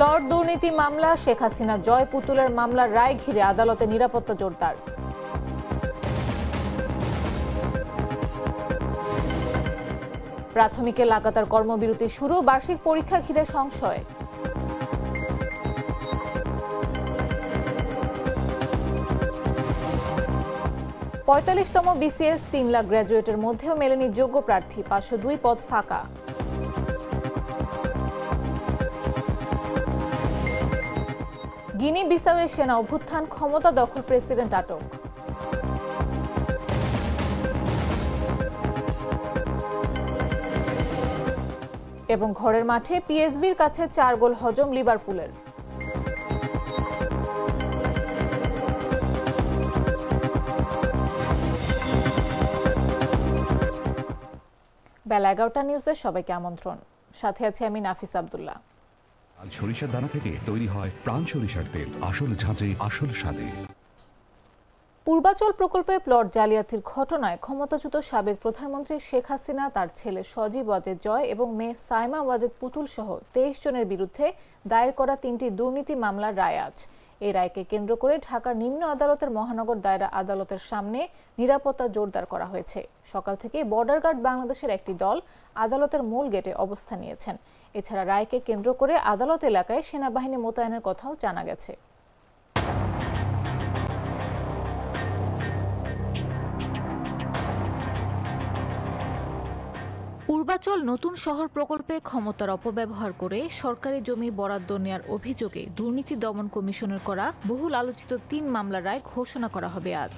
Plot দুর্নীতি মামলা, শেখ হাসিনা জয় পুতুলের মামলার রায় ঘিরে আদালতে নিরাপত্তা জোরদার। প্রাথমিকে লাগাতার কর্মবিরতি শুরু, বার্ষিক পরীক্ষা ঘিরে সংশয়। পঁয়তাল্লিশতম বিসিএস ৩ লাখ গ্র্যাজুয়েটের মধ্যেও মেলেনি যোগ্য প্রার্থী, ৫০২ পদ ফাঁকা। গিনি বিসাউয়ে সেনা অভ্যুত্থান, ক্ষমতা দখল প্রেসিডেন্ট আটক। এবং ঘরের মাঠে পিএসবির কাছে ৪ গোল হজম লিভারপুলের। বেলা ১১টা নিউজে সবাইকে আমন্ত্রণ। সাথে আছে আমি নাফিস আব্দুল্লাহ। সরিষার দানা থেকে তৈরি হয় প্রাণ সরিষার তেল, আসল ঝাঁঝে আসল স্বাদে। পূর্বাচল প্রকল্পে প্লট জালিয়াতির ঘটনায় ক্ষমতাচ্যুত সাবেক প্রধানমন্ত্রী শেখ হাসিনা, তার ছেলে সজীব ওয়াজেদ জয় এবং মেয়ে সাইমা ওয়াজেদ পুতুল সহ ২৩ জনের বিরুদ্ধে দায়ের করা ৩টি দুর্নীতি মামলার রায় আজ। এই রায়কে কেন্দ্র করে ঢাকার নিম্ন আদালতের মহানগর দায়রা আদালতের সামনে নিরাপত্তা জোরদার করা হয়েছে। সকাল থেকে বর্ডার গার্ড বাংলাদেশের একটি দল আদালতের মূল গেটে অবস্থান নিয়েছেন। এছাড়া রায়কে কেন্দ্র করে আদালত এলাকায় সেনাবাহিনী মোতায়েনের কথাও জানা গেছে। পূর্বাচল নতুন শহর প্রকল্পে ক্ষমতার অপব্যবহার করে সরকারি জমি বরাদ্দ নেওয়ার অভিযোগে দুর্নীতি দমন কমিশনের করা বহুল আলোচিত ৩ মামলার রায় ঘোষণা করা হবে আজ।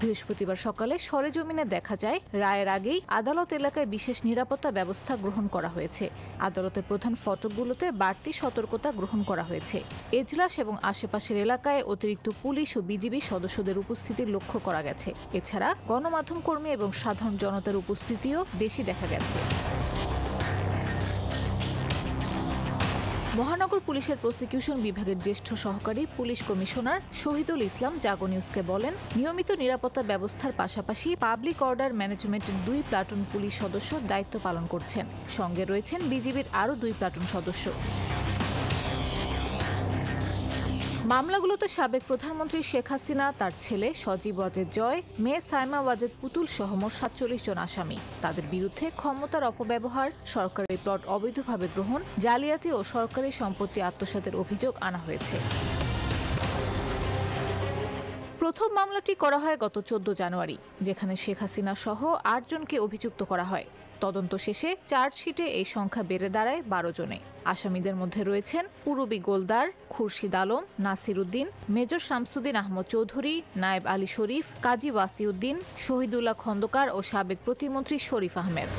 বৃহস্পতিবার সকালে সরেজমিনে দেখা যায় রায়ের আগেই আদালত এলাকায় বিশেষ নিরাপত্তা ব্যবস্থা গ্রহণ করা হয়েছে। আদালতের প্রধান ফটকগুলোতে বাড়তি সতর্কতা গ্রহণ করা হয়েছে। এজলাস এবং আশেপাশের এলাকায় অতিরিক্ত পুলিশ ও বিজিবি সদস্যদের উপস্থিতি লক্ষ্য করা গেছে। এছাড়া গণমাধ্যম কর্মী এবং সাধারণ জনতার উপস্থিতিও বেশি দেখা গেছে। মহানগর পুলিশের প্রসিকিউশন বিভাগের জ্যেষ্ঠ সহকারী পুলিশ কমিশনার শহীদুল ইসলাম জাগো নিউজকে বলেন, নিয়মিত নিরাপত্তা ব্যবস্থার পাশাপাশি পাবলিক অর্ডার ম্যানেজমেন্টের 2 প্লাটুন পুলিশ সদস্য দায়িত্ব পালন করছেন। সঙ্গে রয়েছেন বিজিবির আরও 2 প্লাটুন সদস্য। মামলাগুলোতে সাবেক প্রধানমন্ত্রী শেখ হাসিনা, তার ছেলে সজীব ওয়াজেদ জয়, মেয়ে সাইমা ওয়াজেদ পুতুল সহ মোট ৪৭ জন আসামি। তাদের বিরুদ্ধে ক্ষমতার অপব্যবহার, সরকারি প্লট অবৈধভাবে গ্রহণ, জালিয়াতি ও সরকারি সম্পত্তি আত্মসাতের অভিযোগ আনা হয়েছে। প্রথম মামলাটি করা হয় গত 14 জানুয়ারি, যেখানে শেখ হাসিনা সহ 8 জনকে অভিযুক্ত করা হয়। তদন্ত শেষে চার্জশিটে এই সংখ্যা বেড়ে দাঁড়ায় 12 জনে। আসামিদের মধ্যে রয়েছেন পুরবী গোলদার, খুরশিদ আলম, নাসির উদ্দিন, মেজর শামসুদ্দিন আহমদ চৌধুরী, নায়েব আলী শরীফ, কাজী ওয়াসিউদ্দিন, শহীদুল্লাহ খন্দকার ও সাবেক প্রতিমন্ত্রী শরীফ আহমেদ।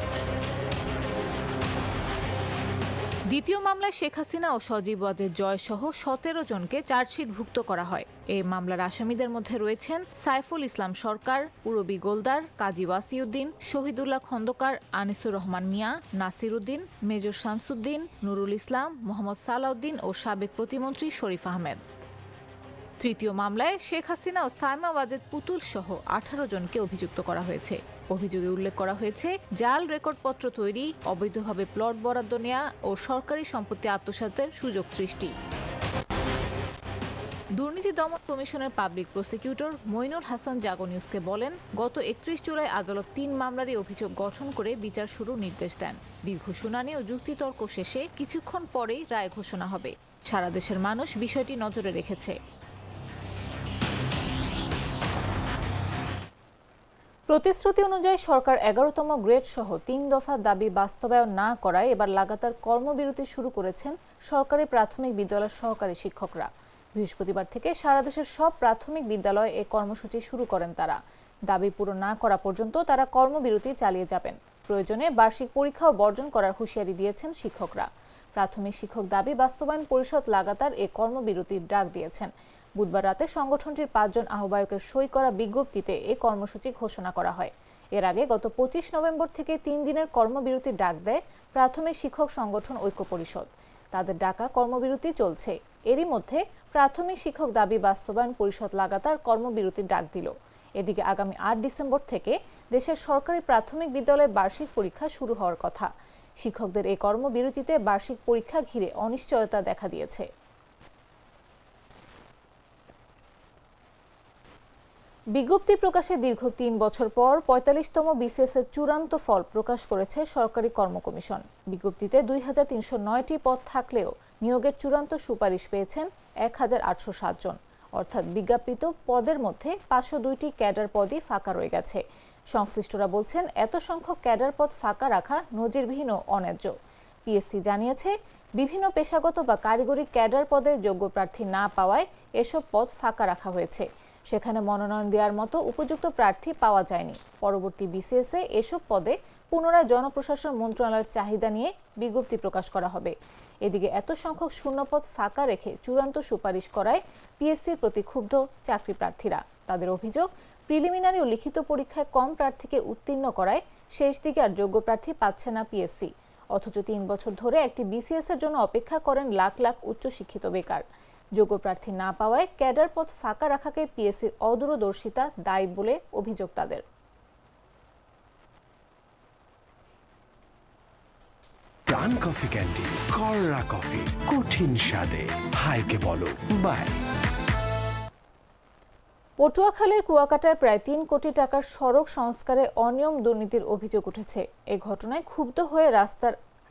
দ্বিতীয় মামলায় শেখ হাসিনা ও সজীব ওয়াজেদ জয় সহ 17 জনকে চার্জশিটভুক্ত করা হয়। এই মামলার আসামিদের মধ্যে রয়েছেন সাইফুল ইসলাম সরকার, পুরবী গোলদার, কাজী ওয়াসিউদ্দিন, শহীদুল্লাহ খন্দকার, আনিসুর রহমান মিয়া, নাসির উদ্দিন, মেজর শামসুদ্দিন, নুরুল ইসলাম, মোহাম্মদ সালাউদ্দিন ও সাবেক প্রতিমন্ত্রী শরীফ আহমেদ। তৃতীয় মামলায় শেখ হাসিনা ও সাইমা ওয়াজেদ পুতুল সহ 18 জনকে অভিযুক্ত করা হয়েছে। অভিযোগে উল্লেখ করা হয়েছে জাল রেকর্ডপত্র তৈরি, অবৈধভাবে প্লট বরাদ্দ নেওয়া ও সরকারি সম্পত্তি আত্মসাতের সুযোগ সৃষ্টি। দুর্নীতি দমন কমিশনের পাবলিক প্রসিকিউটর মইনুল হাসান জাগো নিউজকে বলেন, গত 31 জুলাই আদালত 3 মামলারই অভিযোগ গঠন করে বিচার শুরুর নির্দেশ দেন। দীর্ঘ শুনানি ও যুক্তিতর্ক শেষে কিছুক্ষণ পরেই রায় ঘোষণা হবে। সারা দেশের মানুষ বিষয়টি নজরে রেখেছে। প্রতিশ্রুতি অনুযায়ী সরকার 11তম গ্রেড সহ 3 দফা দাবি বাস্তবায়ন না করায় এবার লাগাতার কর্মবিরতি শুরু করেছেন সরকারি প্রাথমিক বিদ্যালয়ের সহকারী শিক্ষকরা। বৃহস্পতিবার থেকে সারা দেশের সব প্রাথমিক বিদ্যালয়ে এই কর্মসূচি শুরু করেন তারা। দাবি পূরণ না করা পর্যন্ত তারা কর্মবিরতি চালিয়ে যাবেন। প্রয়োজনে বার্ষিক পরীক্ষাও বর্জন করার হুঁশিয়ারি দিয়েছেন শিক্ষকরা। প্রাথমিক শিক্ষক দাবি বাস্তবায়ন পরিষদ লাগাতার এই কর্মবিরতির ডাক দিয়েছেন। বুধবার রাতে সংগঠনটির 5 জন আহ্বায়কের সই করা বিজ্ঞপ্তিতে এই কর্মসূচি ঘোষণা করা হয়। এর আগে গত 25 নভেম্বর থেকে 3 দিনের কর্মবিরতির ডাক দেয় প্রাথমিক শিক্ষক সংগঠন ঐক্য পরিষদ। তাদের ডাকা কর্মবিরতি চলছে। এরই মধ্যে প্রাথমিক শিক্ষক দাবি বাস্তবায়ন পরিষদ লাগাতার কর্মবিরতির ডাক দিল। এদিকে আগামী 8 ডিসেম্বর থেকে দেশের সরকারি প্রাথমিক বিদ্যালয়ে বার্ষিক পরীক্ষা শুরু হওয়ার কথা। শিক্ষকদের এই কর্মবিরতিতে বার্ষিক পরীক্ষা ঘিরে অনিশ্চয়তা দেখা দিয়েছে। বিজ্ঞপ্তি প্রকাশে দীর্ঘ ৩ বছর পর ৪৫তম বিসিএস এর চূড়ান্ত ফল প্রকাশ করেছে সরকারি কর্ম কমিশন। বিজ্ঞপ্তিতে ২৩০৯টি পদ থাকলেও নিয়োগের চূড়ান্ত সুপারিশ পেয়েছেন ১,৮০৭ জন, অর্থাৎ বিজ্ঞাপিত পদের মধ্যে ৫০২টি ক্যাডার পদই ফাঁকা রয়ে গেছে। সংশ্লিষ্টরা বলছেন, এত সংখ্যক ক্যাডার পদ ফাঁকা রাখা নজিরবিহীন ও অন্যায্য। পিএসসি জানিয়েছে, বিভিন্ন পেশাগত বা কারিগরি ক্যাডার পদে যোগ্য প্রার্থী না পাওয়ায় এসব পদ ফাঁকা রাখা হয়েছে। সেখানে মনোনয়ন দেওয়ার মতো উপযুক্ত প্রার্থী পাওয়া যায়নি। পরবর্তী বিসিএসে এসব পদে পুনরায় জনপ্রশাসন মন্ত্রণালয়ের চাহিদা নিয়ে বিজ্ঞপ্তি প্রকাশ করা হবে। এদিকে এত সংখ্যক শূন্যপদ ফাঁকা রেখে চূড়ান্ত সুপারিশ করায় পিএসসির প্রতি ক্ষুব্ধ চাকরি প্রার্থীরা। তাদের অভিযোগ, প্রিলিমিনারি ও লিখিত পরীক্ষায় কম প্রার্থীকে উত্তীর্ণ করায় শেষ দিকে আর যোগ্য প্রার্থী পাচ্ছে না পিএসসি। অথচ ৩ বছর ধরে একটি বিসিএস এর জন্য অপেক্ষা করেন লাখ লাখ উচ্চশিক্ষিত বেকার। যোগ্য প্রার্থী না পাওয়ায় ক্যাডার পদ ফাঁকা রাখাকে পিএসসির অদূরদর্শিতা দায়ী বলে অভিযোগ তাদের। প্রাণ কফি ক্যান্ডি, কররা কফি, কঠিন স্বাদে, হাইকে বলো বাই। পটুয়াখালীর কুয়াকাটায় প্রায় ৩ কোটি টাকার সড়ক সংস্কারে অনিয়ম দুর্নীতির অভিযোগ উঠেছে। এই ঘটনায় ক্ষুব্ধ হয়ে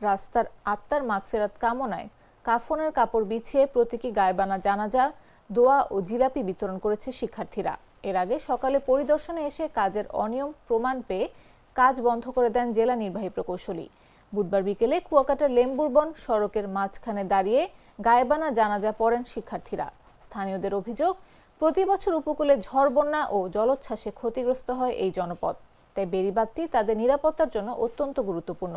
রাস্তার আত্মার মাগফিরাত কামনায় কাফনের কাপড় বিছিয়ে প্রতীকী গায়েবানা জানাজা, দোয়া ও জিলাপি বিতরণ করেছে শিক্ষার্থীরা। এর আগে সকালে পরিদর্শনে এসে কাজের অনিয়ম প্রমাণ পেয়ে কাজ বন্ধ করে দেন জেলা নির্বাহী প্রকৌশলী। বুধবার বিকেলে কুয়াকাটার লেম্বুরবন সড়কের মাঝখানে দাঁড়িয়ে গায়েবানা জানাজা পড়েন শিক্ষার্থীরা। স্থানীয়দের অভিযোগ, প্রতি বছর উপকূলে ঝড় বন্যা ও জলোচ্ছ্বাসে ক্ষতিগ্রস্ত হয় এই জনপদ। তাই বেড়িবাঁধটি তাদের নিরাপত্তার জন্য অত্যন্ত গুরুত্বপূর্ণ।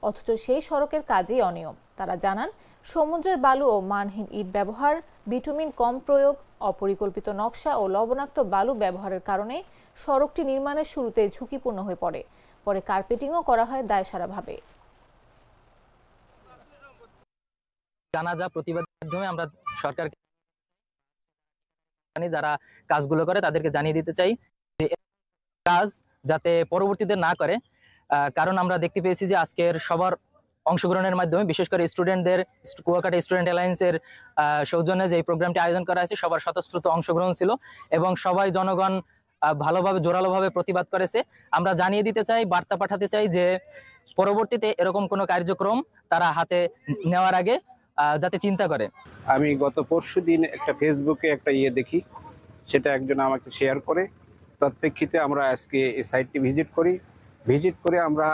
অথচ সেই সড়কের কাজেই অনিয়ম। তারা জানান, সমুদ্রের বালু ও মানহীন ইট ব্যবহার, বিটুমিন কম প্রয়োগ, অপরিকল্পিত নকশা ও লবণাক্ত বালু ব্যবহারের কারণে সড়কটি নির্মাণের শুরুতে ঝুঁকিপূর্ণ হয়ে পড়ে। পরে কার্পেটিংও করা হয় দায়সারাভাবে। জানাজা প্রতিবাদের মাধ্যমে আমরা সরকারকে, যারা কাজগুলো করে তাদেরকে জানিয়ে দিতে চাই যে কাজ যাতে পরবর্তীতে না করে। কারণ আমরা দেখতে পেয়েছি যে আজকের সবার অংশগ্রহণের মাধ্যমে, বিশেষ করে স্টুডেন্টদের, কুয়াকাটা স্টুডেন্ট অ্যালায়েন্সের সৌজন্যে যে প্রোগ্রামটি আয়োজন করা হয়েছে, সবার স্বতঃস্ফূর্ত অংশগ্রহণ ছিল এবং সবাই জনগণ ভালোভাবে জোরালোভাবে প্রতিবাদ করেছে। আমরা জানিয়ে দিতে চাই, বার্তা পাঠাতে চাই যে পরবর্তীতে এরকম কোনো কার্যক্রম তারা হাতে নেওয়ার আগে যাতে চিন্তা করে। আমি গত পরশুদিন একটা ফেসবুকে একটা দেখি, সেটা একজন আমাকে শেয়ার করে। তৎপ্রেক্ষিতে আমরা আজকে এই সাইটটি ভিজিট করে আমরা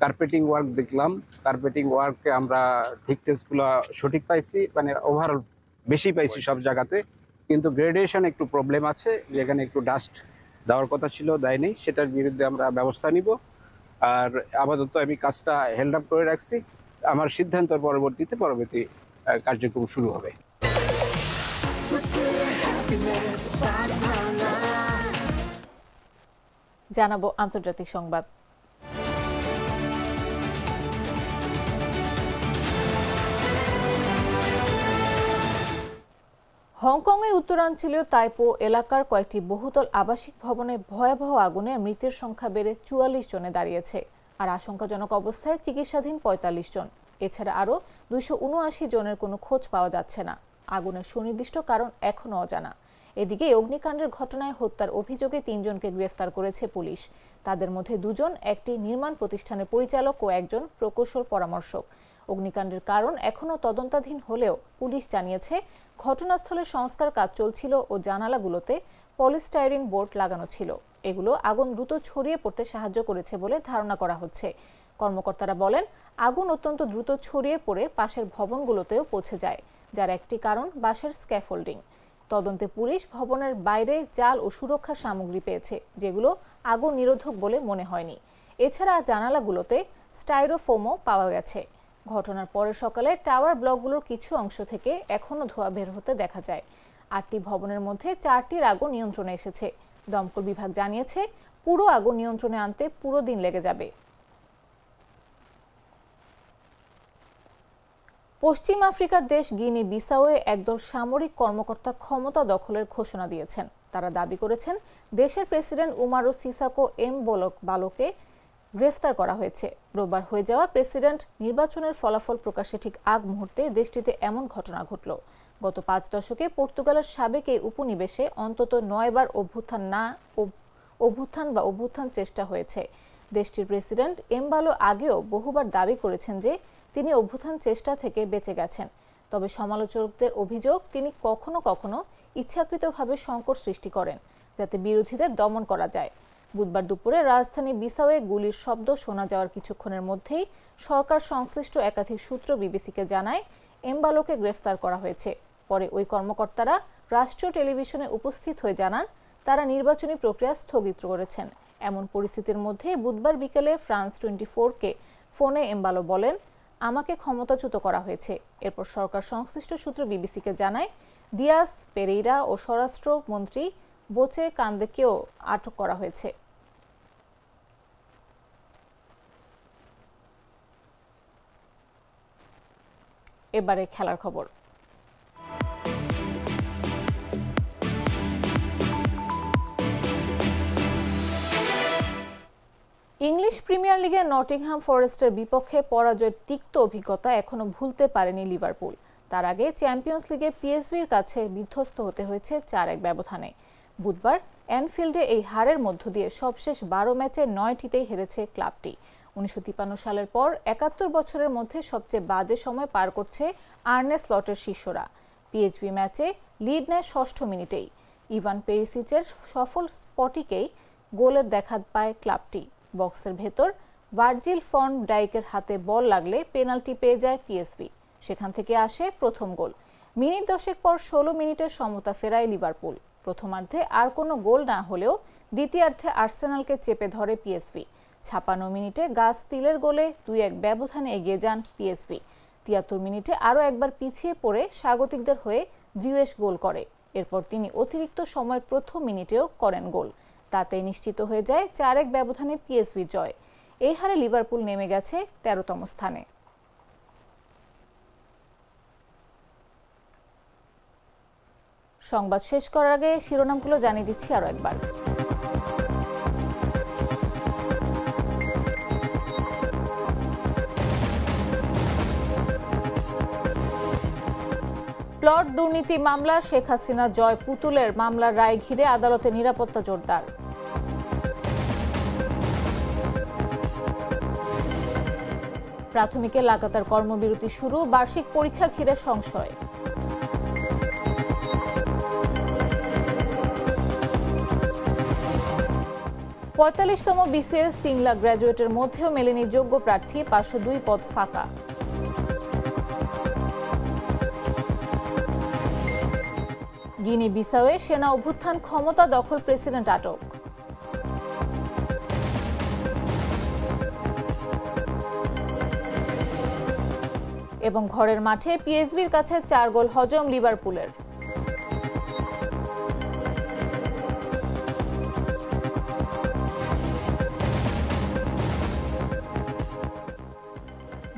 কার্পেটিং ওয়ার্ক দেখলাম। কার্পেটিং ওয়ার্কে আমরা থিকনেসগুলো সঠিক পাইছি, মানে ওভারঅল বেশি পাইছি সব জায়গাতে, কিন্তু গ্রেডেশন একটু প্রবলেম আছে, যেখানে একটু ডাস্ট দেওয়ার কথা ছিল, দেয়নি। সেটার বিরুদ্ধে আমরা ব্যবস্থা নিব। আর আপাতত আমি কাজটা হেল্ড আপ করে রাখছি। আমার সিদ্ধান্তের পরবর্তী কার্যক্রম শুরু হবে। জানাবো আন্তর্জাতিক সংবাদ। হংকংয়ের উত্তরাঞ্চলীয় তাইপো এলাকার কয়েকটি বহুতল আবাসিক ভবনে ভয়াবহ আগুনে মৃতের সংখ্যা বেড়ে ৪৪ জনে দাঁড়িয়েছে, আর আশঙ্কাজনক অবস্থায় চিকিৎসাধীন ৪৫ জন। এছাড়া আরও ২৭৯ জনের কোনো খোঁজ পাওয়া যাচ্ছে না। আগুনের সুনির্দিষ্ট কারণ এখনও অজানা। এদিকে অগ্নিকাণ্ডের ঘটনায় হত্যার অভিযোগে ৩ জনকে গ্রেফতার করেছে পুলিশ। তাদের মধ্যে ২ জন একটি নির্মাণ প্রতিষ্ঠানের পরিচালক ও একজন প্রকৌশল পরামর্শক। অগ্নিকাণ্ডের কারণ এখনও তদন্তাধীন হলেও পুলিশ জানিয়েছে, ঘটনাস্থলে সংস্কার কাজ চলছিল ও জানালাগুলোতে পলিস্টাইরিন বোর্ড লাগানো ছিল। এগুলো আগুন দ্রুত ছড়িয়ে পড়তে সাহায্য করেছে বলে ধারণা করা হচ্ছে। কর্মকর্তারা বলেন, আগুন অত্যন্ত দ্রুত ছড়িয়ে পড়ে পাশের ভবনগুলোতেও পৌঁছে যায়, যার একটি কারণ বাঁশের স্ক্যাফোল্ডিং। তদন্তে পুলিশ ভবনের বাইরে জাল ও সুরক্ষা সামগ্রী পেয়েছে, যেগুলো আগুন নিরোধক বলে মনে হয়নি। এছাড়া জানালাগুলোতে স্টাইরোফোমও পাওয়া গেছে। ঘটনার পরের সকালে টাওয়ার ব্লকগুলোর কিছু অংশ থেকে এখনও ধোঁয়া বের হতে দেখা যায়। ৮টি ভবনের মধ্যে 4টির আগুন নিয়ন্ত্রণে এসেছে। দমকল বিভাগ জানিয়েছে, পুরো আগুন নিয়ন্ত্রণে আনতে পুরো দিন লেগে যাবে। পশ্চিম আফ্রিকার দেশ গিনি বিসাওয়ে একদল সামরিক কর্মকর্তা ক্ষমতা দখলের ঘোষণা দিয়েছেন। তারা দাবি করেছেন, দেশের প্রেসিডেন্ট উমারো সিসাকো বালোকে গ্রেফতার করা হয়েছে। রোববার হয়ে যাওয়া প্রেসিডেন্ট নির্বাচনের ফলাফল প্রকাশে ঠিক আগ মুহূর্তে দেশটিতে এমন ঘটনা ঘটল। গত 5 দশকে পর্তুগালের সাবেক এই উপনিবেশে অন্তত 9 বার অভ্যুত্থান চেষ্টা হয়েছে। দেশটির প্রেসিডেন্ট এমবালো আগেও বহুবার দাবি করেছেন যে তিনি অভ্যুত্থান চেষ্টা থেকে বেঁচে গেছেন। তবে সমালোচকদের অভিযোগ, তিনি কখনো কখনো ইচ্ছাকৃতভাবে সংকট সৃষ্টি করেন যাতে বিরোধীদের দমন করা যায়। বুধবার দুপুরে রাজধানী বিসাওয়ে গুলির শব্দ শোনা যাওয়ার কিছুক্ষণের মধ্যেই সরকার সংশ্লিষ্ট একাধিক সূত্র বিবিসিকে জানায় এমবালোকে গ্রেফতার করা হয়েছে। পরে ওই কর্মকর্তারা রাষ্ট্রীয় টেলিভিশনে উপস্থিত হয়ে জানান তারা নির্বাচনী প্রক্রিয়া স্থগিত করেছেন। এমন পরিস্থিতির মধ্যে বুধবার বিকেলে ফ্রান্স 24-কে ফোনে এমবালো বলেন, আমাকে ক্ষমতাচ্যুত করা হয়েছে। এরপর সরকার সংশ্লিষ্ট সূত্র বিবিসিকে জানায় দিয়াস পেরেইরা ও স্বরাষ্ট্র মন্ত্রী বোচে কান্দেকেও আটক করা হয়েছে। এবারে খেলার খবর। ইংলিশ প্রিমিয়ার লিগে নটিংহাম ফরেস্টের বিপক্ষে পরাজয়ের তিক্ত অভিজ্ঞতা এখনো ভুলতে পারেনি লিভারপুল। তার আগে চ্যাম্পিয়ন্স লিগে পিএসভির কাছে বিধ্বস্ত হতে হয়েছে 4-1 ব্যবধানে। বুধবার অ্যানফিল্ডে এই হারের মধ্য দিয়ে সবশেষ 12 ম্যাচে 9টিতেই হেরেছে ক্লাবটি। 1953 সালের পর 71 বছরের মধ্যে সবচেয়ে বাজে সময় পার করছে আর্নে স্লটের শিষ্যরা। পিএসভি ম্যাচে লিড নেয় 6ষ্ঠ মিনিটেই ইভান পেরিসিচের সফল স্পটিকেই গোলের দেখা পায় ক্লাবটি। বক্সের ভেতর ভার্জিল ফন ডাইকের হাতে বল লাগলে পেনাল্টি পেয়ে যায় পিএসভি। সেখান থেকে আসে প্রথম গোল। মিনিট 10 পর 16 মিনিটের সমতা ফেরায় লিভারপুল। প্রথমার্ধে আর কোনো গোল না হলেও দ্বিতীয়ার্ধে আর্সেনালকে চেপে ধরে পিএসভি। 56 মিনিটে গাস তিলের গোলে 2-1 ব্যবধানে এগিয়ে যান পিএসভি। 73 মিনিটে আরও একবার পিছিয়ে পড়ে স্বাগতিকদের হয়ে ডিউয়েস গোল করে। এরপর তিনি অতিরিক্ত সময়ের প্রথম মিনিটেও করেন গোল। তাতে নিশ্চিত হয়ে যায় 4-1 ব্যবধানে পিএসভি জয়। এই হারে লিভারপুল নেমে গেছে 13তম স্থানে। সংবাদ শেষ করার আগে শিরোনামগুলো জানিয়ে দিচ্ছি আরো একবার। প্লট দুর্নীতি মামলা, শেখ হাসিনা জয় পুতুলের মামলার রায় ঘিরে আদালতে নিরাপত্তা জোরদার। প্রাথমিকে লাগাতার কর্মবিরতি শুরু, বার্ষিক পরীক্ষা ঘিরে সংশয়। 45তম বিসিএস 3 লাখ গ্র্যাজুয়েটের মধ্যেও মেলেনি যোগ্য প্রার্থী, 502 পদ ফাঁকা। গিনি বিসাওয়ে সেনা অভ্যুত্থান, ক্ষমতা দখল, প্রেসিডেন্ট আটক। এবং ঘরের মাঠে পিএসভির কাছে 4 গোল হজম লিভারপুলের।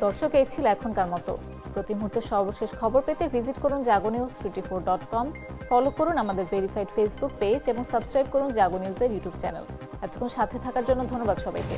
দর্শক, এই ছিল এখনকার মতো। প্রতি মুহূর্তে সর্বশেষ খবর পেতে ভিজিট করুন jagonews24.com, ফলো করুন আমাদের ভেরিফাইড ফেসবুক পেজ এবং সাবস্ক্রাইব করুন জাগো নিউজের ইউটিউব চ্যানেল। এতক্ষণ সাথে থাকার জন্য ধন্যবাদ সবাইকে।